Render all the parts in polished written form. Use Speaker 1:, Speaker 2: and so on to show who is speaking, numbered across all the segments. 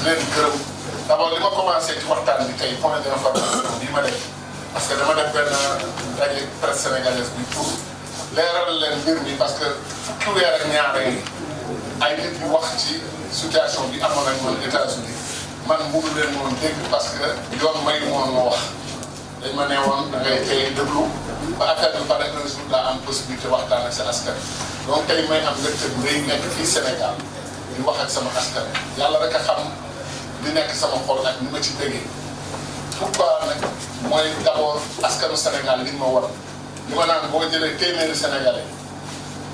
Speaker 1: leen gërëm d'abord li ma commencé ci waxtaan bi tey point d'information bi ma def parce que dama def benn daje presse sénégalaise bi pour leeral leen mbir mi parce que fukki weer ak ñaare ay nit yu wax ci situation bi amoon ak man États-Unis man mënu leen woon dégg parce que yoon may woon ma wax dañ ma ne woon da ngay tey déglu ba affaire bi pare un jour daa am possibilité waxtaan ak sa askan donc tey may am mbégte bu rëy nekk fii Sénégal di wax ak sama askan yàlla rek a xam li nekk sama xol ak ni ma ci déggee pourquoi nag mooy d'abord askanu Sénégal li ma war li ma naan boo jëlee téeméeri Sénégalais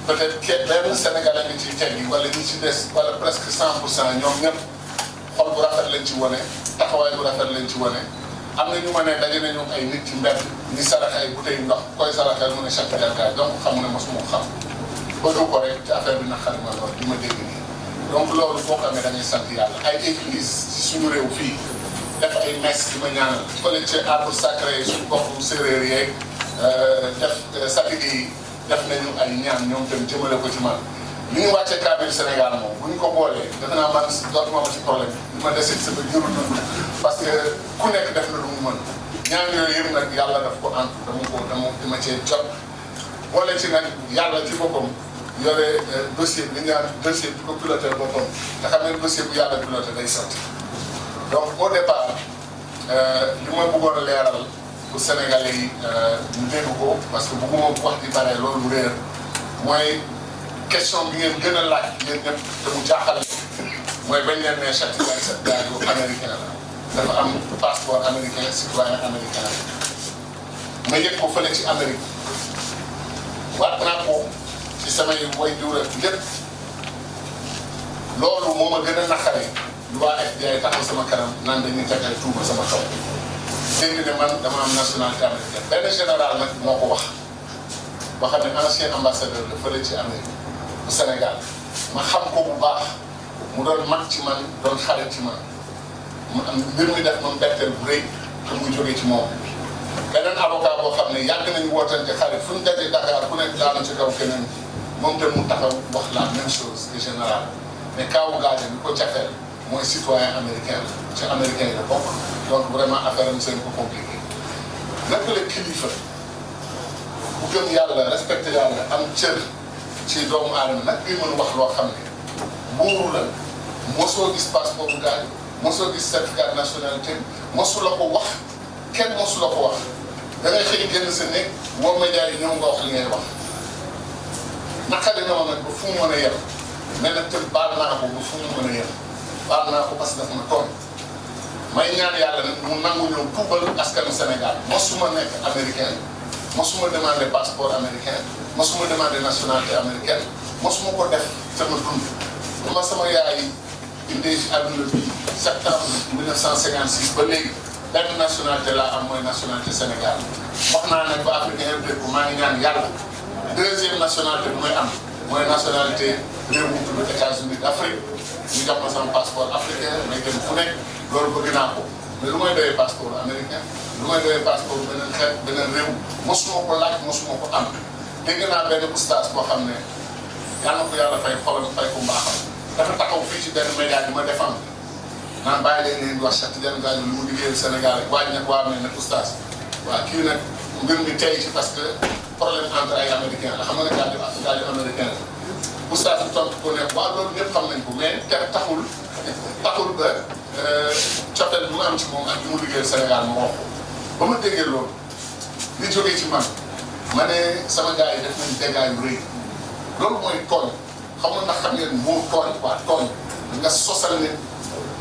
Speaker 1: peut-être benn Sénégalais nga ciy teggi wala ñi ci des wala presque 100% ñoom ñëpp xol bu rafet lañ ci wane taxawaay bu rafet lañ ci wane. am na ñu ma ne daje nañu ay nit ci mbedd ñi sarax ay bouteille ndox koy saraxal mu ne chaque gargaay donc xam ne mosuma ko xam bëgg ko rek ci affaire bi naqari ma lool di ma dégg nii. donc loolu boo ko amee da ngay sant yàlla ay église ci suñu réew fii def ay messe di ma ñaanal fële ci arbre sacré suñu bopp séeréer yeeg def satigi yi def nañu ay ñaan ñoom tam jëmale ko ci man. li ñu wàccee kaamil Sénégal moom bu ñu ko boolee defe naa man dootuma ma ci problème li ma desee sama juru dund parce que ku nekk def na lu mu mën ñaan yooyu yëpp nag yàlla daf ko ant dama cee jot boole ci nag yàlla ci boppam yore dossier bi ñaan dossier bi ko piloté boppam te xam ne dossier bu yàlla piloté day sotti donc au départ li ma bëggoon a leeral bu Sénégalais yi ñu dégg ko parce que bëgguma wax di bare loolu réer mooy question bi ngeen gën a laaj yéen ñëpp te mu jaaxal mooy bañ leen ne Cheikh Tidiane Gadio américain la dafa am passeport américain citoyen américain la ma yëg ko fële ci Amérique waat naa ko ci samay waajur ak lépp loolu moo ma gën a naqare lu waa FBI taxaw sama kanam naan dañuy teg ay tuuma sama kaw dégg ne man dama am nationalité américaine benn général nag moo ko wax boo xam ne ancien ambassadeur la fële ci Amérique bu Sénégal ma xam ko bu baax mu doon mag ci man doon xarit ci man mu am mbir mi def moom betteel bu rëy te muy jógee ci moom. beneen avocat boo xam ne yàgg nañu wootante xarit fu ñu dajee Dakar ku nekk daanu ci kaw keneen moom te mu taxaw wax la même chose que général mais kaawu Gadio bi ko jafeel mooy citoyen américain la ci américain yi la bokk donc vraiment affaire am seen ko compliqué. naka la kilifa bu gëm yàlla respecté yàlla am cër. ci doomu aadama nag ngay mën a wax loo xam ne buuru la mosoo gis passeport bu Gadio mosoo gis certificat de nationalité mosu la ko wax kenn mosu la ko wax da ngay xëy génn sa néeg woo média yi ñëw nga wax li ngay wax naqari na ma nag ba fu mu mën a yem mais nag tamit baal naa ko ba fu mu mën a yem baal naa ko parce que daf ma tooñ may ñaan yàlla nag mu nangu ñëw tuubal askanu Sénégal mosuma nekk américain mosuma demandé passeport américain mosuma demandé nationalité américaine mosuma ko def sama dund dama sama yaay indee ci àdduna bi septembre 1956 ba léegi benn nationalité laa am mooy nationalité Sénégal wax naa nag ba africain yëpp dégg maa ngi ñaan yàlla deuxième nationalité bu may am mooy nationalité réew mu tudd États-Unis d'Afrique ñu jox ma sama passeport africain may dem fu nekk loolu bëgg naa ko mais lu may doyee passeport américain lu may doyee passeport beneen xeet beneen réew mosuma ko laaj mosuma ko am dégg naa benn oustaz boo xam ne yal na ko yàlla fay xolam fay ko mbaaxam dafa taxaw fii ci benn média bi ma défendre naan bàyyi leen leen di wax Cheikh Tidiane Gadio lu mu liggéeyal Sénégal rek waaj nag waa nag oustaz waaw kii nag mbir mi tey ci parce que problème entre ay américain la xam nga ne Gadio américain la oustaz bi tontu ko ne waaw loolu ñëpp xam nañ ko mais te taxul ba cofeel bi mu am ci moom ak li mu liggéeyal Sénégal ma wax ko ba ma déggee loolu li jógee ci man ma ne sama gars yi def nañ dégâts yu rëy loolu mooy tooñ xam nga ndax xam ngeen moo tooñ waa tooñ nga sosal nit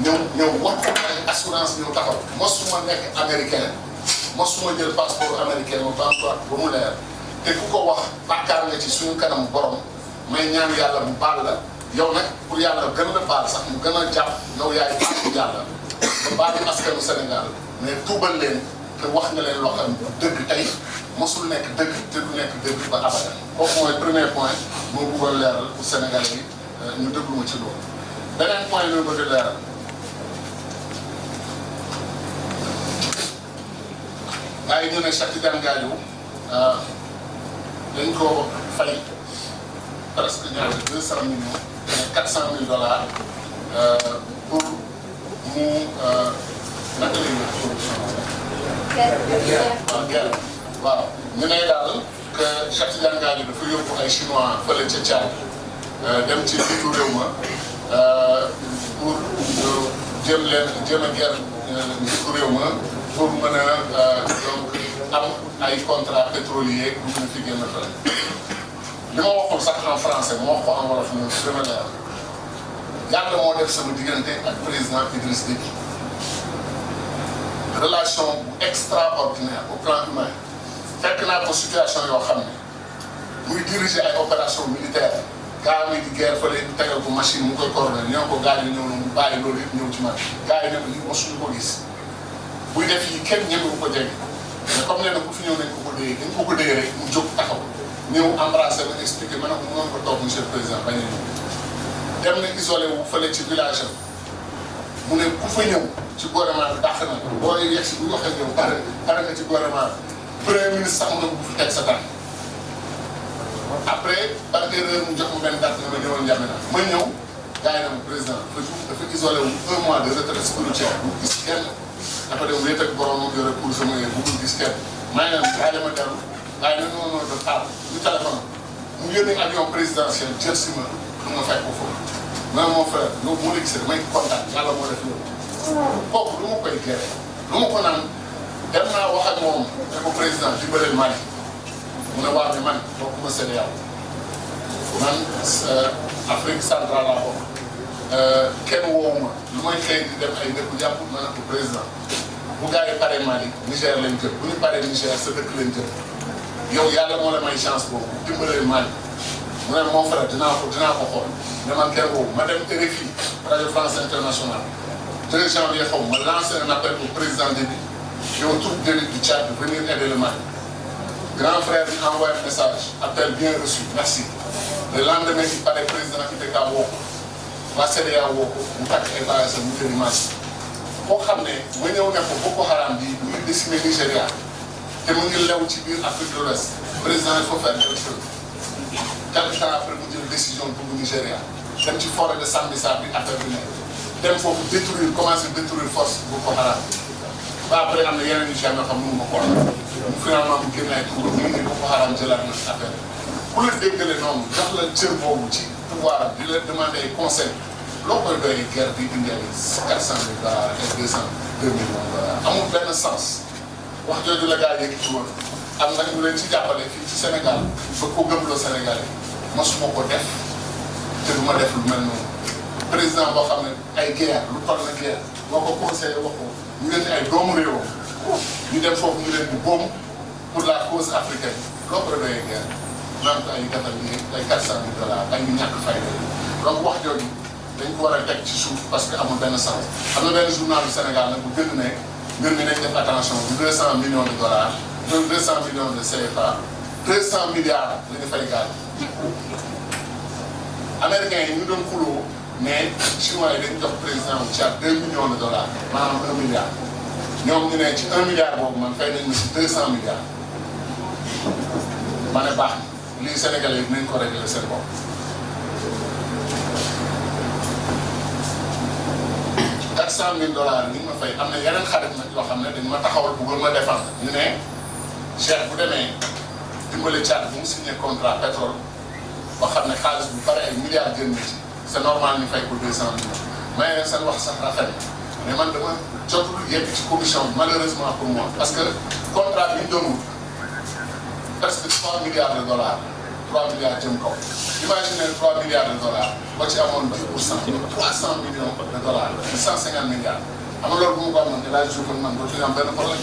Speaker 1: ñëw wax ko ay assurance ñëw taxaw mosuma nekk américain mosuma jël passeport américain ma ba mu leer te ku ko wax bàkkaar nga ci suñu kanam borom may ñaan yàlla mu baal la yow nag pour yàlla gën la baal sax mu gën a jàpp yow yaay baalu yàlla ba baalu askanu Sénégal mais tuubal leen te wax nga leen loo xam dëgg tey mosul nekk dëgg te du nekk dëgg ba abadan kooku mooy premier point moo bëggoon leeral pour Sénégal yi ñu déglu ma ci loolu. beneen point bi ma bëgg a leeral waaye ñu ne Cheikh Tidiane Gadio dañ ko fay presque ñaari 200 millions $400,000 pour mu naka la ñuy corruption waaw guerre waaw ñu ne daal que Cheikh Tidiane Gadio dafa yóbbu ay chinois fële ca Tchad dem ci biiru réew ma pour jéem a guerre njiitu réew ma pour mën a donc am ay contrat pétrolier bu ñu fi génn fële. li ma waxul sax en français ma wax ko en wolof ñu gën a leer yàlla moo def sama diggante ak président Idriss Déby relation bu extraordinaire au plan humain fekk naa ko situation yoo xam ne muy diriger ay opération militaire gars yi di guerre fële ñu tegal ko machine mu koy coordonné ñoo ko gars yi ñëw na mu bàyyi loolu yëpp ñëw ci man gars yi ne ko lii mosuñu ko gis buy def yi kenn ñemewu ko jege mais comme nee na ku fi ñëw nañ ko ko déye rek mu jóg taxaw ñëw embrassé ma expliqué ma ne ko mënoon ko toog monsieur le président bañ a ñëw dem na isolé wu fële ci village am mu ne ku fa ñëw ci gouvernement bi dàq na boo yegg si bu ñu waxee ñëw pare nga ci gouvernement bi premier ministre sax mu ne bu fi teg sa tànk après par erreur mu jox ma benn date na ma ñëwal N'Djamena ma ñëw gars yi na ma président dafa isolé wu 1 mois de retraite spirituelle bu gis kenn dafa dem wéet ak boromam yore pour sama yére bu gis kenn maa ngi leen gaa dama dellu gaa yi ne non de xaar ñu téléphone mu yónnee avion présidentiel jël si ma pour ma fekk ko foofu ma mon frère loolu moo la gisee damay kontaan yàlla moo def loolu kooku lu ma koy géré lu ma ko naan dem naa wax ak moom ne ko président dimbaleel Mali mu ne waaw mais man bokkuma CEDEAO man Afrique centrale laa bokk kenn woowu ma lu may xëy di dem ay dëkku jàpp ma ne ko président bu gars yi paree Mali Niger lañ jël bu ñu paree Niger sa dëkk lañ jël yow yàlla moo la may chance boobu dimbaleel Mali mu ne mon frère dinaa ko xool mais man kenn woowu ma dem RFI rajo France Internationale 2 janvier xaw ma lancé un appel au président Déby et aux troupes d'élite du Tchad de venir aider le Mali. Grand frère bi envoyé un message appel bien reçu merci le lendemain il paraît président ITK woo ko waa CEDEAO woo ko mu takk ay bagages mu jëli Mali boo xam ne ma ñëw ne ko Boko Haram bi mu ngi décimé Nigéria te mu ngi lew ci biir Afrique de l'Ouest président il faut faire quelque chose quelque temps après mu jël décision dugg Nigéria dem ci forêt de Sambisa bi affaire bi nekk dem foofu détruire commencé détruire force Boko Haram ba après am na yeneen yu ci am yoo xam ne mënu ma ko mu finalement mu génne ay tur ñu ngi Boko Haram jëlaat na affaire ku la déggale noonu jox la cër boobu ci pouvoir di la demander ay conseil loo koy doyee guerre bi indi ay 400 000 dollars ay 2 millions dollars amul benn sens wax jooju la gars yi yëkkati woon am nag ñu leen ci jàppale fii ci Sénégal ba ko gëmloo Sénégalais mosuma ko def te du ma def lu mel noonu président boo xam ne ay guerre lu toll na guerre boo ko conseillé wax ko ñu leen di ay doomu réewam ñu dem foofu ñu leen di boom pour la cause africaine loo ko doyee guerre naan ko ay defal yi ay 400 000 dollars ay ñu ñàkk fayda yi donc wax jooju dañ ko war a teg ci suuf parce que amul benn sens am na benn journal du Sénégal nag bu gën ne mbir mi nañ def attention bu 200 millions de dollars 200 millions de CFA 200 milliards la ñu fay gaal américains yi ñu doon xuloo mais chinois yi dañu jox président wu Tchad 2 millions de dollars maanaam 1 milliard ñoom ñu ne ci 1 milliard boobu man fay nañ ma si 200 milliards ma ne baax na lii Sénégalais yi dinañ ko régler seen bopp. 400 000 dollars ni ma fay am na yeneen xarit nag yoo xam ne dañ ma taxawal bëggoon ma défendre ñu ne Cheikh bu demee dimbali Tchad bu mu signé contrat pétrole boo xam ne xaalis bu bare ay milliards génn ci c'est normal ñu fay ko 200 millions mais leen seen wax sax rafet mais man dama jotul yegg ci commission bi malheureusement pour moi parce que contrat bi ñu doon wut presque 3 milliards de dollars 3 milliards jëm kaw imaginez 3 milliards de dollars boo ci amoon 10% 300 millions de dollars 150 milliards am na loolu bu mu ko amoon El Hadj Diouf ak man dootuñu am benn problème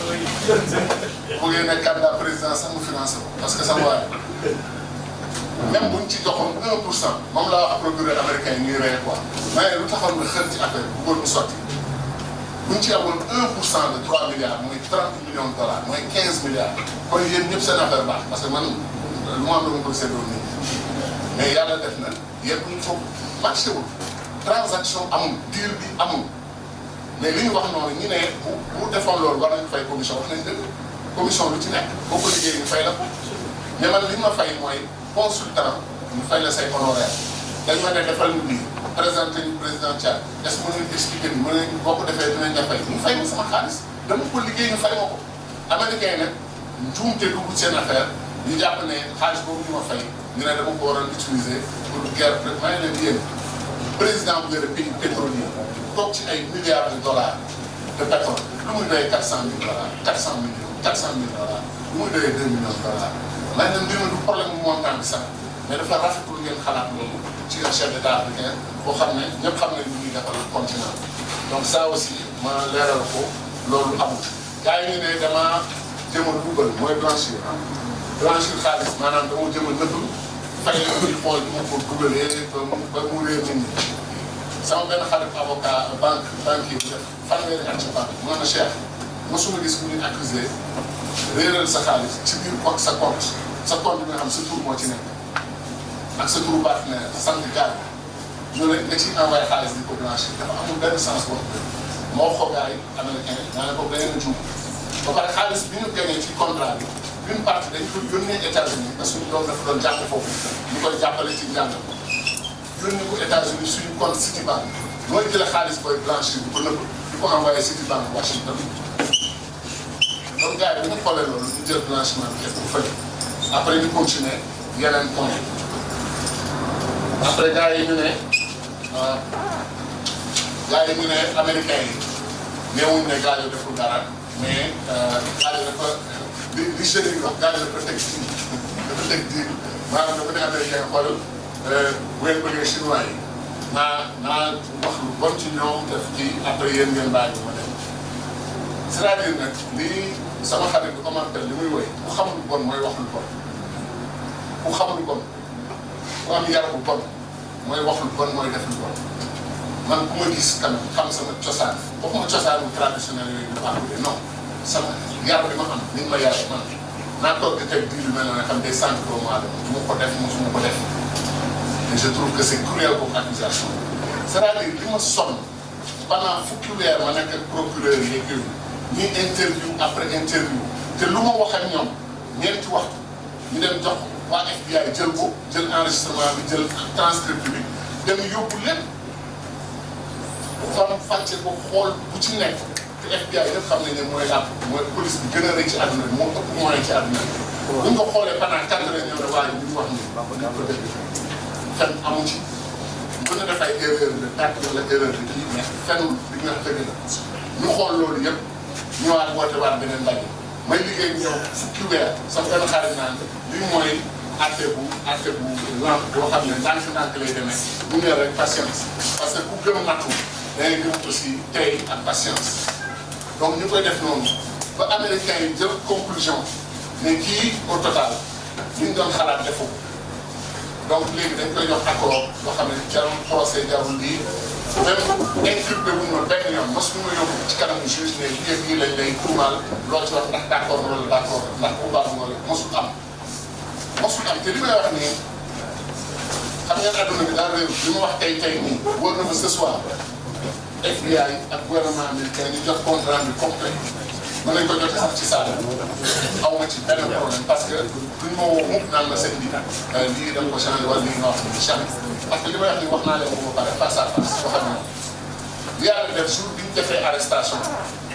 Speaker 1: bu ngeen nekk candidat président sax mu financé ko parce que sama waay même buñ ci joxoon 1% moom laa wax procureur américain yi ñuy rey quoi mais lu taxoon nga xër ci affaire bu bëggoon mu sotti buñ ci amoon 1% de 3 milliards mooy 30 millions de dollars mooy 15 milliards kon yéen ñëpp seen affaire baax parce que man lu ma am dama koy séddoo nii mais yàlla def na yéen ñu foofu marché wul transaction amul deal bi amul mais li ñu wax noonu ñu ne bu defoon loolu war nañu fay commission wax nañ dëgg commission lu ci nekk boo ko liggéey ñu fay la ko mais man li ma fay mooy consultant ñu fay la say honoraire dañ ma ne defal ñu lii présenté ñu président Tchad est-ce que mën nañu expliquer ni mën nañu boo ko defee dinañ la fay ñu fay ma sama xaalis dama ko liggéey ñu fay ma ko. américain nag njuumte dugg seen affaire ñu jàpp ne xaalis boobu ñu ma fay ñu ne dama ko waroon utiliser pour guerre maa ngi leen di yéen président bu yore pays pétrolier toog ci ay milliards de dollars de pétrole lu muy doyee 400 000 dollars 400 millions 400 000 dollars lu muy doyee 2 millions de dollars maa ngi leen di du problème mu montant bi sax mais dafa rafetlu ngeen xalaat loolu ci un chef d'état africain boo xam ne ñëpp xam ne ñu ngi defal continent donc ça aussi ma leeral ko loolu amul. gars yi ñu ne dama jëm a dugal mooy blanchir xaalis maanaam dama jëm a nëbb fay la ñuy xool bi ma ko dugalee ba mu réer nit ñi sama benn xarit avocat banquier bi def fanweeri at ci banque mu ne Cheikh mosuma gis ku ñuy accusé réeral sa xaalis ci biir sa compte bi nga xam sa tur moo ci nekk ak sa turu partenaire sant gaal ñu ne nga ciy envoyé xaalis di ko blanchir dafa amul benn sens boobu moo ko gars yi américain maa ne ko da ngeen a juum ba pare xaalis bi ñu gagné ci contrat bi une partie dañ ko yónnee États-Unis parce que loolu dafa doon jàng foofu ñu koy jàppale ci njàng yónnee ko États-Unis suñu compte Citibank mooy jëlee xaalis booy blanchir di ko nëbb di ko envoyé Citibank Washington donc gars yi bu ñu xoolee loolu ñu jël blanchiment bi def ko fële après ñu continuer yeneen point après gars yi ñu ne américain yi néewuñ ne gars yi deful dara mais gars yi dafa li jeunes yi wax gars yi dafa teg diir maanaam dafa ne américain xoolal bu ngeen bëggee chinois yi naa wax lu bon ci ñoom def ci après yéen ngeen bàyyi ma dem c'est-à-dire nag lii sama xarit bi commenté li muy woy ku xam lu bon mooy wax lu bon ku xam lu bon ku am yar bu bon mooy wax lu bon mooy def lu bon man ku ma gis quand même xam sama cosaan waxuma cosaanu traditionnel yooyu du baax non sama yar bi ma am ni ma yar man naa toog di teg diir yu mel noonu xam day sant doomu aadama du ma ko def mosuma ko def et je trouve que c'est cruel comme accusation c'est-à-dire li ma sonn pendant fukki weer ma nekk ak procureur yeeg yooyu ñuy interview après interview te lu ma wax ak ñoom ñeenti waxtu ñu dem jox waa FBI jël ko jël enregistrement bi jël transcript bi dem yóbbu lépp fam fàcce ko xool bu ci nekk te FBI yëpp xam nañ ne mooy police bi gën a rëy ci àdduna bi moo ëpp moyen ci àdduna bi bu ñu ko xoolee pendant 4 heures ñëw ne waaye li mu wax nii ko dégg fen amu ci mën na def ay erreur de tàkk wala erreur de kii mais fenul li nga dëgg la ñu xool loolu yëpp ñëwaat woote waat beneen ndaje may liggéey ñëw fukki weer sama benn xarit naan lii mooy atte bu lamp boo xam ne ndànk-ndànk lay demee mu ne rek patience parce que ku gëm nattu da ngay gëm aussi tey ak patience donc ñu koy def noonu ba américains yi jël conclusion ne kii au total li ñu doon xalaat defu donc léegi dañ koy jox accord boo xam ne jarul procès jarul lii même inculpé wuñ ma benn yoon mosuñu ma yóbbu ci kanamu juge ne lii ak lii lañ lay tuumaal loo ci wax ndax d' accord wala d' accord ndax bu baax wala mosul am te li may wax nii xam ngeen adduna bi daal réew li ma wax tey nii wóor na ma ce soir FBI ak gouvernement américain ñu jot compte rendu complet mën nañ ko jotee sax ci saal aw ma ci benn problème parce que duñ ma woo mukk naan ma seen lii da nga ko changé wala lii nga wax ni jamais parce que li may wax nii wax naa leen ko ba pare face à face boo xam ne li yàlla def jour bi ñu defee arrestation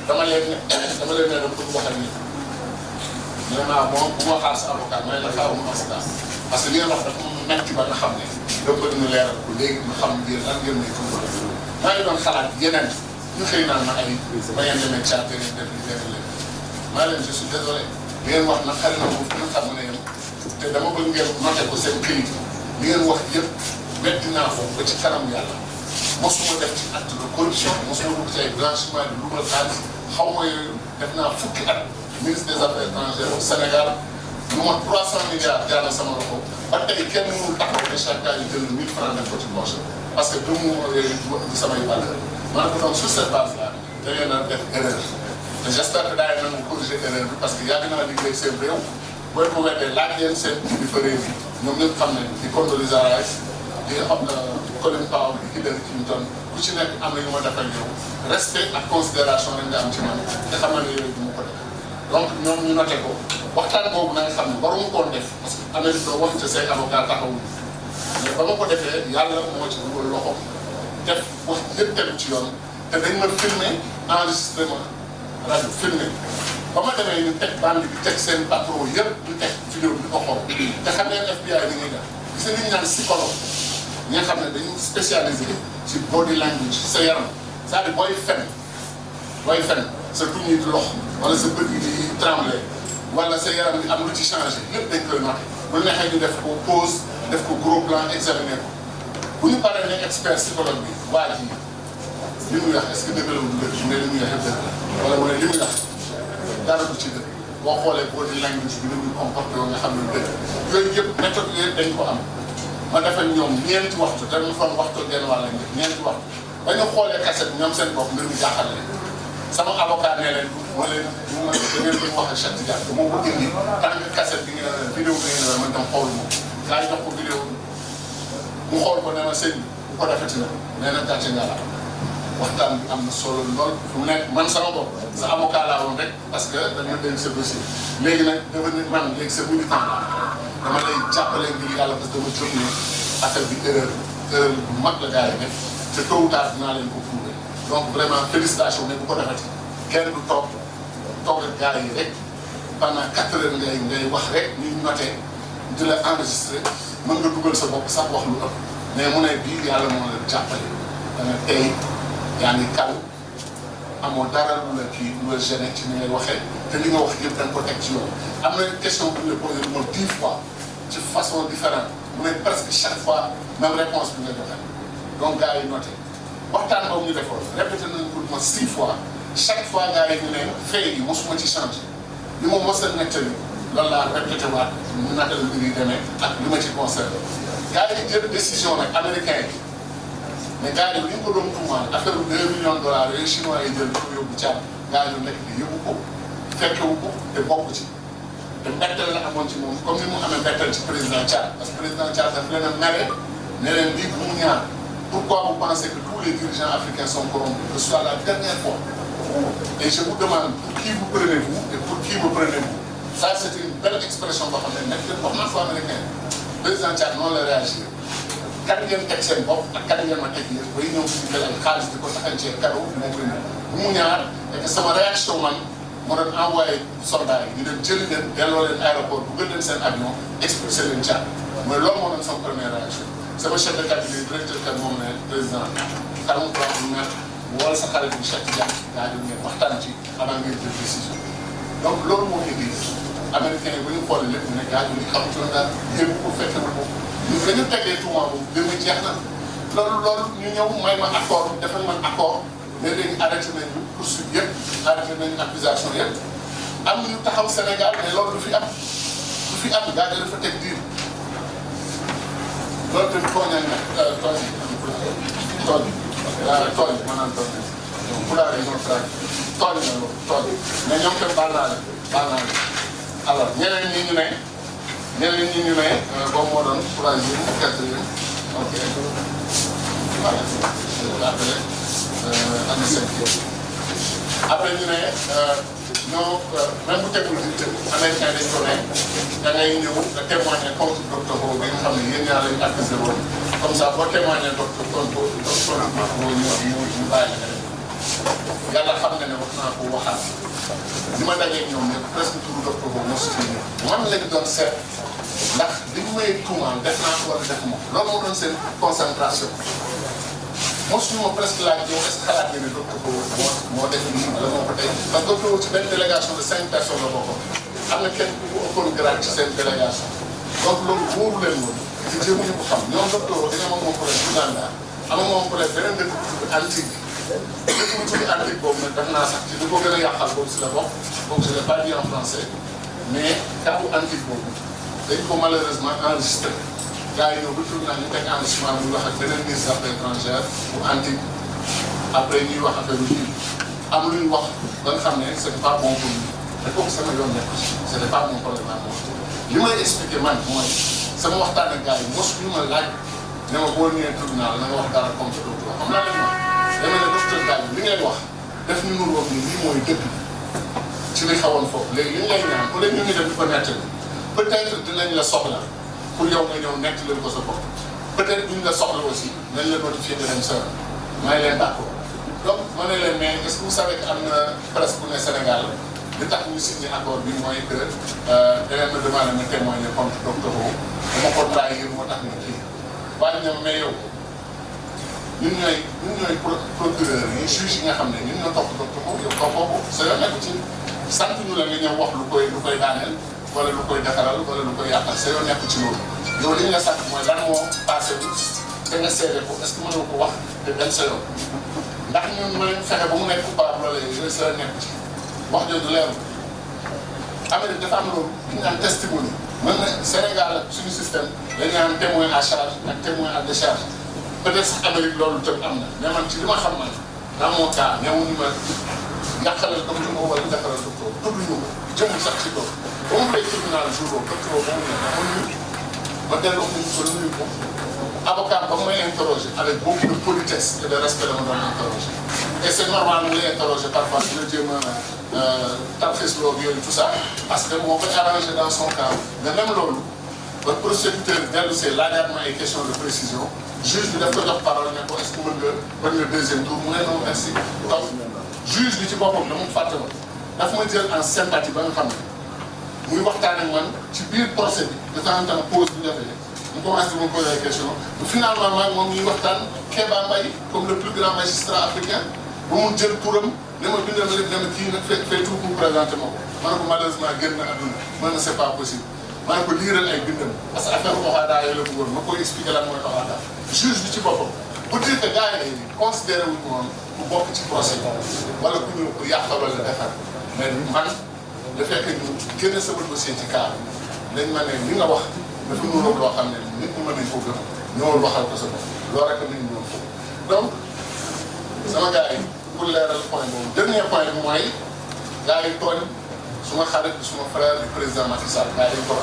Speaker 1: dama leen ne dama bëgg wax ak nit vraiment bon bu ma xaar sa avocat ma ne la xaaruma avocat parce que li ngeen wax dafa metti ba nga xam ne dama bëgg ñu leeral ko léegi ñu xam ngeen lan ngeen may tuumal maa ngi doon xalaat yeneen ñu xëy naan ma ay ba ngeen demee caa da ngeen def li ngeen leen maa leen je suis désolé li ngeen wax nag xëy na moom fi nga xam ne yem te dama bëgg ngeen noté ko seen këyit li ngeen wax yëpp weddi naa ko ba ci kanam yàlla mosuma def ci acte de corruption mosuma dugg ci ay blanchiment de luubal xaalis xaw ma yooyu def naa fukki at ministre des affaires étrangères au Sénégal lu ma 300 milliards jaar na sama loxo ba tey kenn mënul taxaw ne chaque année jël 1000 francs def ko ci poche parce que gëmu di samay valeur maanaam donc sur cette base là da ngeen a def erreur te j' espère que daay nangu corriger erreur bi parce que yàgg naa liggéey seen réew booy ko weddee laaj leen seen kilifa réew yi ñoom ñëpp xam nañ di Condoleezza Rice di xam Colin Powell di Hillary Clinton ku ci nekk am na yu ma def ak yow respect ak considération lañ nga am ci man te xam na ne yooyu du ma ko def donc ñoom ñu noté ko waxtaan boobu na nga xam ne waruñu koon def parce que Amérique doo wax ci say avocat taxawul ba ma ko defee yàlla moo ci dugal loxo def wax lépp tegu ci yoon te dañ ma filmé enregistrement rajo filmé ba ma demee ñu teg bande bi teg seen patron yëpp ñu teg vidéo bi ko xool te xam ngeen FBI li ñuy def gis nga li ñu naan psychologue ñi nga xam ne dañu spécialisé ci body language sa yaram c'est-à-dire booy fen sa tuñ yi di lox wala sa bët yi di tremblé wala sa yaram bi am lu ci changé lépp dañ koy noté bu neexee ñu def ko pause def ko gros plan examiner ko bu ñu paree ne expert psychologue bi waa ji li muy wax est-ce que dëgg la du dëgg mais li muy wax yëpp dëgg la wala mu ne li muy wax dara du ci dëgg boo xoolee body language bi ni muy comporté yoo nga xam ne dëgg yooyu yëpp méthode yooyu dañ ko am ma defal ñoom ñeenti waxtu te ñu fan waxtu genn wàll lañ def ñeenti waxtu ba ñu xoolee cassette bi ñoom seen bopp mbir mi jaaxal leen sama avocat nee leen ma leen da ngeen doon wax ak Cheikh Tidiane moo ko indi tant que cassette bi ngeen vidéo bi ngeen man tam xool moom gaa yi jox ko vidéo mu xool ko ne ma sëñ bi bu ko defati na nee na gàcce nga la waxtaan bi am na solo lool fu mu nekk man sama bopp sa avocat laa woon rek parce que dañu dénk sa dossier léegi nag devenir man léegi sa militant dama lay jàppale ngir yàlla parce que dama jóg ne affaire bi erreur bu mag la gars yi def te tôt ou tard dinaa leen ko prouver donc vraiment félicitation ne bu ko defati kenn du toog ak gars yi rek pendant 4 heures ngay wax rek ñuy noté di la enregistré mën nga dugal sa bopp sax wax lu ëpp mais mu ne bii yàlla moo la jàppale da nga tey yaa ngi kal amoo dara lu la kii lu la gêné ci ni ngay waxee te li nga wax yëpp da nga ko teg ci yoon am na question bu ñu la posé moom 10 fois ci façon différente mu ne presque chaque fois même réponse bi nga joxe donc gars yi noté waxtaan boobu ñu defoon répété nañ ko ma 6 fois chaque fois gars yi ñu ne fee yi mosuma ci changé li ma mos a nettali loolu laa répété waat naka la mbir yi demee ak li ma ci concerné gars yi jël décision nag américain yi mais gars yi li ñu ko doon tuumaal affaire bu $2 millions yooyu chinois yi jël ko yóbbu Tchad gars yi nekk di yóbbu ko fekkewu ko te bokk ci te mbetteel la amoon ci moom comme ni mu amee mbetteel ci président Tchad parce que président Tchad daf leen a mere ne leen lii bu mu ñaar pourquoi vous pensez que tous les dirigeants africains sont corrompus que ce soit la dernière fois et je vous demande pour qui vous prenez-vous et pour qui me prenez-vous ça c'est une belle expression boo xam ne nekk leen wax na fa américain président Tchad noonu la réagir kan ngeen teg seen bopp ak kan ngeen ma teg yéen bay ñëw fi ñu jël xaalis di ko taxancee cadeau moo koy ñëw bu mu ñaar et que sama réaction man moo doon envoyé soldats yi ñu dem jëli leen delloo leen aéroport dugal leen seen avion expulsé leen Tchad mooy loolu moo doon sama première réaction sama chef de cabinet directeur kat moom ne président xarum droit bu nekk wala sa xarit bi Cheikh Tidiane daa di ngeen waxtaan ci avant ngeen jël décision donc loolu moo indi américain yi bu ñu xoolee lépp ñu ne gars yi xamutoon daal yëngu ko fekkewul ko ñu dañu tegee tuuma boobu dem na jeex na loolu ñu ñëw may ma accord defal man accord mais léegi arrêté nañu poursuite yëpp arrêté nañu accusation yëpp am ñu taxaw Sénégal mais loolu du fi am gars yi dafa teg diir loolu tamit tooñal na tooñ maanaam tooñ pulaar yi ñoo traité tooñ na loolu tooñ mais ñoom tamit baal naa leen alors ñeneen ñi ñu ne boobu moo doon troisième quatrième ok voilà après année cinquième après ñu ne ñoo même bu tegul di américain dañ ko ne da ngay ñëw nga témoigner contre docteur boobu bi nga xam ne yéen ñaar lañu accusé woon comme ça boo témoigner docteur boobu ñu bàyyi la nga dem yàlla xam nga ne wax naa ko waxaat li ma dajeeg ñoom ñëpp presque tout docteur boobu moo si man lañ doon seet ndax li ñu may tuumaal def naa ko wala def ma loolu moo doon seen concentration mosuñu ma presque laaj yow est-ce que xalaat nga ne docteur boobu moo def lii la moo ko tey parce que docteur boobu ci benn délégation de 5 personnes la bokkoon am na kenn ku ëppoon grade ci seen délégation donc loolu wóoru leen woon te jéemuñu ko xam ñoom docteur boobu dañoo moom problème Uganda am moom problème beneen dëkk bu tudd Antique dëkk bu tudd Antique boobu nag def naa sax ci li ko gën a yàqal boobu si la bokk boobu je l'ai pas dit en français mais cas bu Antique boobu dañ ko malheureusement enregistré gars yi ñëw ba tur naa ñu teg enregistrement muy wax ak beneen ministre des affaires étrangères bu Antique après ñuy wax affaire bi am lu ñu wax ba nga xam ne c' est pas bon pour nous te kooku sama yoon nekk c' était pas mon problème à moi li may expliqué man mooy sama waxtaan ak gars yi mos ñu ma laaj ne ma boo ñëwee tribunal na nga wax dara comme ça docteur xam naa leen ma dama ne docteur Gaye li ngay wax def ñu nur woon ni lii mooy dëgg ci li xawoon foofu léegi li ñu lay ñaan au lieu ñu ngi def di ko nettali peut-être dinañ la soxla pour yow nga ñëw nekk leen ko sa bopp peut-être duñ la soxla aussi nañ la notifier de leen sa may leen d'accord donc ma ne leen mais est-ce que vous savez que am na presse bu ne Sénégal li tax ñu signé accord bi mooy que da leen ma demandé ma témoigner contre docteur O dama ko trahir moo tax ñu kii waaye ñoom mais yow ñun ñooy procureur yi juge yi nga xam ne ñun ñoo topp docteur O yow toppoo ko sa yoon nekk ci sant ñu la nga ñëw wax lu koy daaneel wala lu koy defaral wala lu koy yàqal sa yoon nekk ci loolu yow li ñu la sant mooy lan moo passé wu te nga seede ko est-ce que mën nga ko wax te dem sa yoon ndax ñun mën fexe ba mu nekk coupable wala yooyu sa yoon nekk ci wax jooju leerul Amérique dafa am loolu li ñu naan testimony mën na Sénégal ak suñu système dañu naan témoin à charge ak témoin à décharge peut-être sax Amérique loolu tam am na mais man ci li ma xam man dans mon cas ñëwuñu ma yàqalal docteur wala defaral docteur tudduñu ko jëmul sax ci loolu ba mu lay tribunal jour boobu docteur ba mu ne ma nuyu ma delloo ko nuyu ko avocat ba mu may interroger avec beaucoup de politesse et de respect la ma doon interroger et c'est normal mu lay interroger parfois dina jéem a tarxisloo yooyu tout ça parce que moo koy arrangé dans son cas mais même loolu ba procédure dellu see laajaat ma ay questions de précision juge bi daf ko jox parole ne ko est-ce que mën nga deuxième tour mu ne non merci donc juge bi ci boppam dama fàtte ma daf ma jël en sympathie ba nga xam ne muy waxtaan ak man ci biir procès bi de temps en temps pause bu defee mu commencé di ma poser ay questions finalement maag moom ñuy waxtaan Kéba Mbaye comme le plus grand magistrat africain ba mu jël turam ne ma bindal ma lépp ne ma kii nag fait tout pour présenter ma ko ma ne ko malheureusement génn na àdduna ma ne c'est pas possible ma ne ko liiral ay bindam parce que affaire oxaada yooyu la bëggoon ma koy expliquer lan mooy oxaada juge bi ci boppam pour dire que gars yi considéré wuñ moom ku bokk ci procès wala ku ñëw pour yàqal wala defar mais man le fait que ñu génne sama dossier ci cas lañ ma ne li nga wax dafa nuróog loo xam ne nit ñi mën nañ ko gëm ñëwal waxal ko sa bopp loolu rek nit ñi doon foofu donc sama gars yi pour leeral point boobu dernier point bi mooy gars yi tooñ suma xarit bi suma frère du président Macky Sall gars yi ko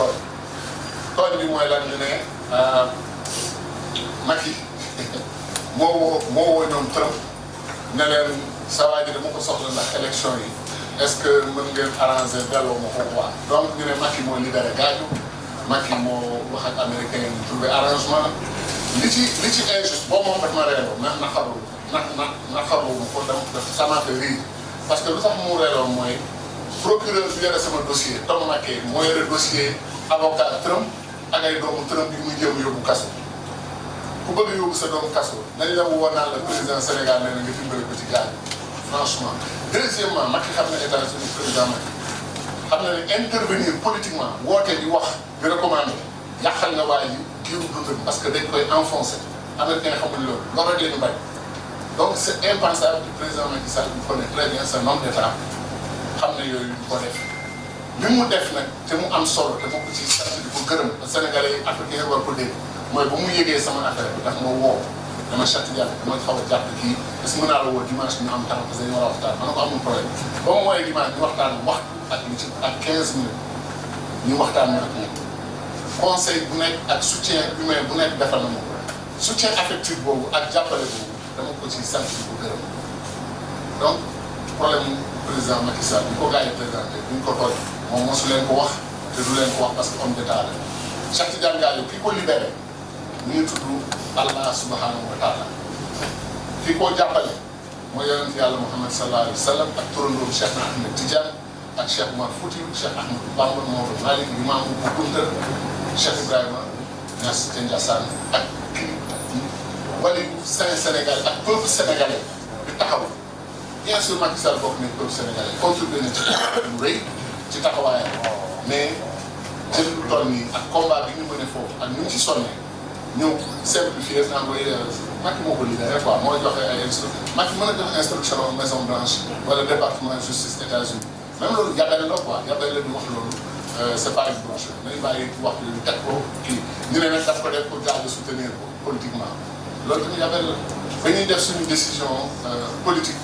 Speaker 1: tooñ bi mooy lan ñu ne Macky moo woo ñoom Trump ne leen sa waa ji dama ko soxla ndax élection yi est-ce que mën ngeen arranger delloo ma ko waa donc ñu ne Macky moo libéré gaañu Macky moo wax ak américain yi trouvé arrangement li ci injuste boobu moom daf ma reeloo mais naqarlu ma ko dama ça m'a fait rire parce que lu tax mu reeloo mooy procureur bi yore sama dossier Tom Mackey moo yore dossier avocat Trump ak ay doomu Trump yi muy jéem yóbbu kaso ku bëgg yóbbu sa doomu kaso nañ la woo naan la président Sénégal nee na nga dimbale ko ci gaañ franchement deuxièmement Macky xam na États-Unis président Macky xam na ne intervenir politiquement woote di wax di recommander yàqal nga waa ji giiru dundam parce que dañ koy enfoncer américain xamuñ loolu loolu rek la ñu bañ donc c'est impensable du président Macky Sall il connaît très bien c'est un homme d'État xam ne yooyu du ko def li mu def nag te mu am solo te moo ko ci sant di ko gërëm Sénégalais yi africain war ko dégg mooy ba mu yëgee sama affaire bi daf ma woo dama chatti yàlla dama xaw a jàpp kii est-ce que mën naa la woo dimanche ñu am temps parce que dañu war a waxtaan ma ne ko amul problème ba mu wooyee dimanche ñu waxtaan waxtu ak lu ci ak 15 minutes ñu waxtaan ak moom conseil bu nekk ak soutien humain bu nekk defal na ma ko soutien affectif boobu ak jàppale boobu dama ko ci sant di ko gërëm donc problème président Macky Sall bi ko gars yi présenté duñ ko tooñ moom mosu leen ko wax te du leen ko wax parce que homme d'état la Cheikh Tidiane Gadio ki ko libéré ñu ngi tudd Allah subhanahu wa taala ki ko jàppale mooy yonent yàlla Muhammad sallallahu alayhi wa sallam ak turandoom Cheikh Ahmed Tidiane ak Cheikh Oumar Fouti Cheikh Ahmadou Bamba Maodo Malick Imam bu Kounta Cheikh Ibrahima Niass te Ndiassane ak wali Sénégal ak peuple sénégalais bi taxaw bien sûr Macky Sall bokk nañ peuple sénégalais contribué na ci lu rëy ci taxawaayam mais jël lu toll nii ak combat bi ñu mënee foofu ak ñu ci sonnee ñëw simplifier naa koy Macky moo ko libéré quoi moo joxe ay instructions Macky mën a jox instruction Maison Blanche wala département justice États-Unis même loolu yabel la quoi yabel la di wax loolu c'est pas une bonne chose nañu bàyyi wax lu teg ko kii ñu ne nag daf ko def pour gars yi soutenir ko politiquement loolu tamit yabel la ba ñuy def suñu décision politique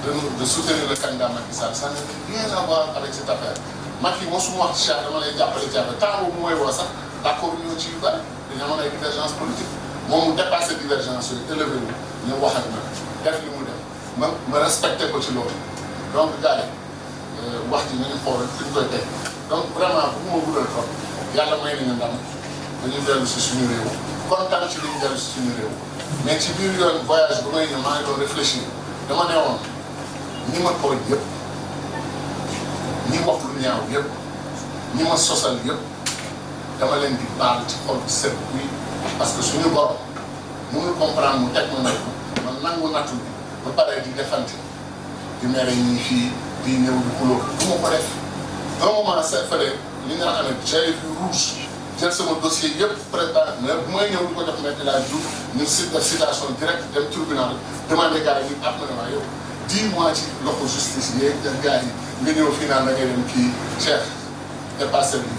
Speaker 1: de soutenir le candidat Macky Sall ça n'a rien à voir avec cette affaire Macky mosuma wax Cheikh dama lay jàppale ci affaire temps boobu mooy woo sax d'accord ñoo ci yu bëri dañu amoon ay divergence politique moom mu dépassé divergence yooyu élevé wu ñu wax ak man def li mu def ma respecté ko ci loolu donc gars yi wax ji nañu xool fi ñu koy teg donc vraiment bu ma guddal trop yàlla may nañu ndam dañuy dellu si suñu réew kontaan ci li ñu dellu si suñu réew mais ci biir yoon voyage bu may ñëw maa ngi doon réfléchir dama ne woon ñi ma tooñ yëpp ñi wax lu ñaaw yëpp ñi ma sosal yëpp dama leen di baal ci xol bi set bi parce que suñu borom mënul comprendre mu teg ma nattu man nangu nattu bi ba pare di defante di mere ñi fii di ñëw di xuloo du ma ko def un moment c'est fële li nga xam ne j'avais vu rouge jël sama dossier yëpp préparé mais bu may ñëw di ko jox Maître El Hadji Diouf ñu def citation directe dem tribunal demandé gars yi ñu ab na ne waa yow 10 mois ci loxo justice yeeg gars yi nga ñëw fii naan da ngay dem kii Cheikh dépassé bi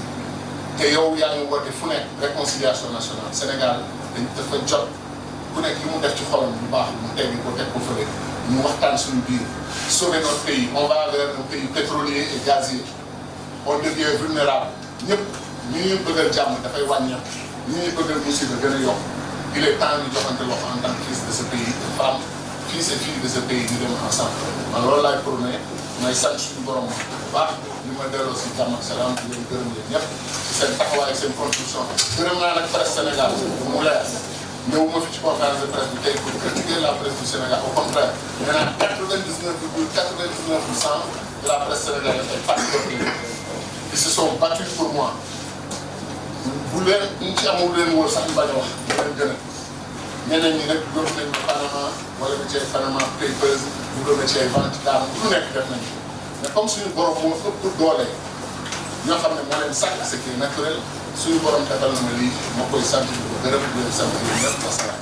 Speaker 1: te yow yaa ngi woote fu nekk réconciliation nationale Sénégal dañ dafa jot ku nekk li mu def ci xolam bu baax mu teggi ko teg ko fële ñu waxtaan suñu biir sauver notre pays on va vers un pays pétrolier et gazier on devient vulnérable ñëpp ñi ñuy bëggal jàmm dafay wàññeeku ñi ñuy bëggal musiba gën a yokk il est temps ñu joxante loxo en tant que fils de ce pays de femme fils et filles de ce pays ñu dem ensemble man loolu laay prôné may sant suñu borom bu baax li ma delloo si jàmm ak salaam di leen gërëm leen ñëpp ci seen taxawaay ak seen contribution gërëm naa nag presse Sénégal mu leer ñëw ma fi ci conférence de presse bi tey pour critiquer la presse du Sénégal au contraire nee naa 99,99% de la presse sénégalaise est patriotique ils se sont battus pour moi bu leen ñu ci amul leen wóor sax ñu bañ a wax ñu leen gën a ñeneen ñi rek yóbbu nañ ma Panama wala ba ci ay Panama Papers bu doon ci ay vente daal lu nekk def nañ mais comme suñu borom moo ëpp doole ñoo xam ne moo leen sàkk ce qui est naturel suñu borom defal na ma lii ma koy sant di ko gërëm di leen sant yéen ñëpp wasalaam